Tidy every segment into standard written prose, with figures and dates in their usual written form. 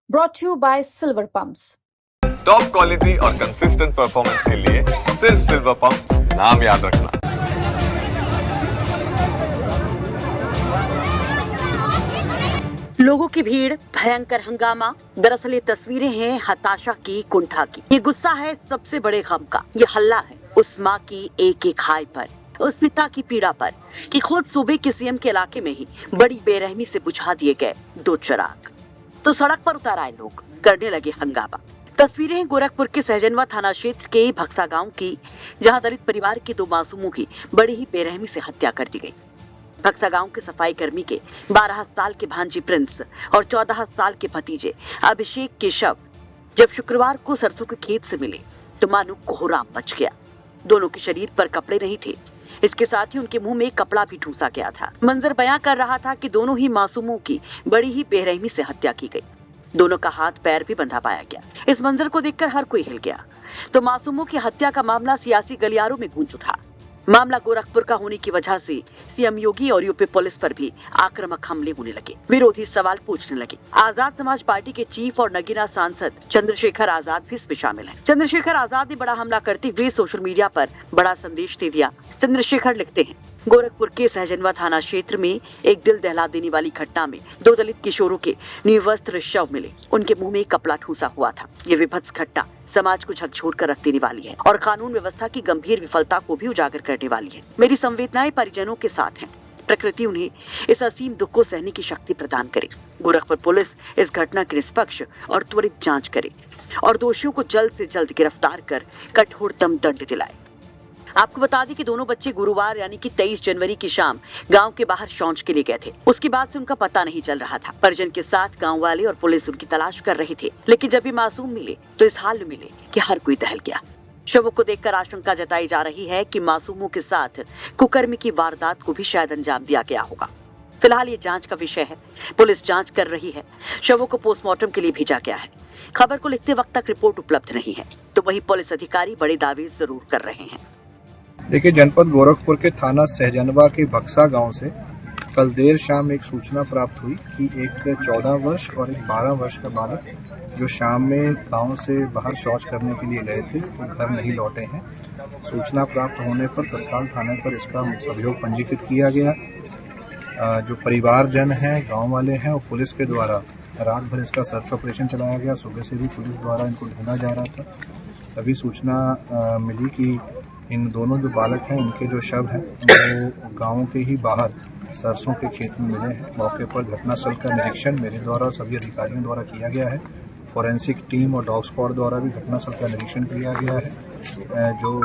brought to you by Silver Pumps. Top quality और consistent performance के लिए सिर्फ सिल्वर पंप नाम याद रखना। लोगों की भीड़, भयंकर हंगामा। दरअसल ये तस्वीरें हैं हताशा की, कुंठा की। ये गुस्सा है सबसे बड़े गम का। ये हल्ला है उस माँ की एक हाय पर, उस पिता की पीड़ा पर कि खुद सूबे के सीएम के इलाके में ही बड़ी बेरहमी से बुझा दिए गए 2 चिराग। तो सड़क पर उतर आए लोग, करने लगे हंगामा। तस्वीरें गोरखपुर के सहजनवा थाना क्षेत्र के भक्सा गांव की, जहां दलित परिवार के 2 मासूमों की बड़ी ही बेरहमी से हत्या कर दी गई। भक्सा गांव के सफाई कर्मी के 12 साल के भांजी प्रिंस और 14 साल के भतीजे अभिषेक के शव जब शुक्रवार को सरसों के खेत से मिले तो मानो कोहराम मच गया। दोनों के शरीर पर कपड़े नहीं थे, इसके साथ ही उनके मुंह में कपड़ा भी ठूसा गया था। मंजर बयां कर रहा था कि दोनों ही मासूमों की बड़ी ही बेरहमी से हत्या की गई। दोनों का हाथ पैर भी बंधा पाया गया। इस मंजर को देखकर हर कोई हिल गया। तो मासूमों की हत्या का मामला सियासी गलियारों में गूंज उठा। मामला गोरखपुर का होने की वजह से सीएम योगी और यूपी पुलिस पर भी आक्रामक हमले होने लगे। विरोधी सवाल पूछने लगे। आजाद समाज पार्टी के चीफ और नगीना सांसद चंद्रशेखर आजाद भी इसमें शामिल हैं। चंद्रशेखर आजाद ने बड़ा हमला करते हुए सोशल मीडिया पर बड़ा संदेश दे दिया। चंद्रशेखर लिखते हैं, गोरखपुर के सहजनवा थाना क्षेत्र में एक दिल दहला देने वाली घटना में 2 दलित किशोरों के निर्वस्त्र शव मिले। उनके मुंह में कपड़ा ठूसा हुआ था। ये विभत्स घटना समाज को झकझोर कर रख देने वाली है और कानून व्यवस्था की गंभीर विफलता को भी उजागर करने वाली है। मेरी संवेदनाएं परिजनों के साथ हैं। प्रकृति उन्हें इस असीम दुख को सहने की शक्ति प्रदान करे। गोरखपुर पुलिस इस घटना की निष्पक्ष और त्वरित जांच करे और दोषियों को जल्द से जल्द गिरफ्तार कर कठोरतम दंड दिलाए। आपको बता दें कि दोनों बच्चे गुरुवार यानी कि 23 जनवरी की शाम गांव के बाहर शौच के लिए गए थे। उसके बाद से उनका पता नहीं चल रहा था। परिजन के साथ गांव वाले और पुलिस उनकी तलाश कर रहे थे, लेकिन जब ये मासूम मिले तो इस हाल में मिले कि हर कोई दहल गया। शवों को देखकर आशंका जताई जा रही है कि मासूमों के साथ कुकर्मी की वारदात को भी शायद अंजाम दिया गया होगा। फिलहाल ये जांच का विषय है। पुलिस जांच कर रही है। शवों को पोस्टमार्टम के लिए भेजा गया है। खबर को लिखते वक्त तक रिपोर्ट उपलब्ध नहीं है, तो वहीं पुलिस अधिकारी बड़े दावे जरूर कर रहे हैं। देखिए, जनपद गोरखपुर के थाना सहजनवा के भक्सा गांव से कल देर शाम एक सूचना प्राप्त हुई कि एक 14 वर्ष और एक 12 वर्ष का बालक जो शाम में गांव से बाहर शौच करने के लिए गए थे वो घर नहीं लौटे हैं। सूचना प्राप्त होने पर तत्काल थाने पर इसका अभियोग पंजीकृत किया गया। जो परिवारजन हैं, गांव वाले हैं और पुलिस के द्वारा रात भर इसका सर्च ऑपरेशन चलाया गया। सुबह से भी पुलिस द्वारा इनको ढूंढा जा रहा था। तभी सूचना मिली कि इन दोनों जो बालक हैं, इनके जो शव हैं वो गांव के ही बाहर सरसों के खेत में मिले हैं। मौके पर घटनास्थल का निरीक्षण मेरे द्वारा सभी अधिकारियों द्वारा किया गया है। फॉरेंसिक टीम और डॉग स्क्वाड द्वारा भी घटनास्थल का निरीक्षण किया गया है। जो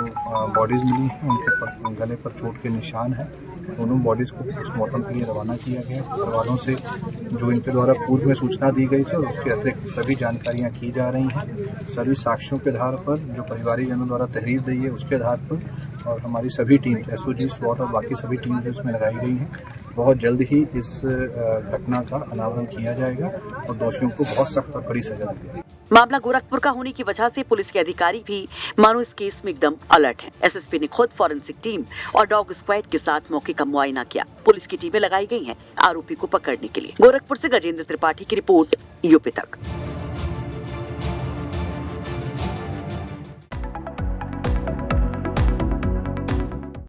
बॉडीज मिली हैं उनके गले पर चोट के निशान हैं। दोनों बॉडीज को पोस्टमार्टम के लिए रवाना किया गया। परिवारों से जो इनके द्वारा पूर्व में सूचना दी गई थी उसके अतिरिक्त सभी जानकारियां की जा रही हैं। सभी साक्ष्यों के आधार पर, जो परिवारीजनों द्वारा तहरीर दी है उसके आधार पर, और हमारी सभी टीम एसओजी, स्वॉट और बाकी सभी टीम इसमें लगाई गई हैं। बहुत जल्द ही इस घटना का अनावरण किया जाएगा और दोषियों को बहुत सख्त और कड़ी सजा दी जाएगी। मामला गोरखपुर का होने की वजह से पुलिस के अधिकारी भी मानो इस केस में एकदम अलर्ट हैं। एसएसपी ने खुद फॉरेंसिक टीम और डॉग स्क्वाड के साथ मौके का मुआयना किया। पुलिस की टीमें लगाई गई हैं आरोपी को पकड़ने के लिए। गोरखपुर से गजेंद्र त्रिपाठी की रिपोर्ट, यूपी तक।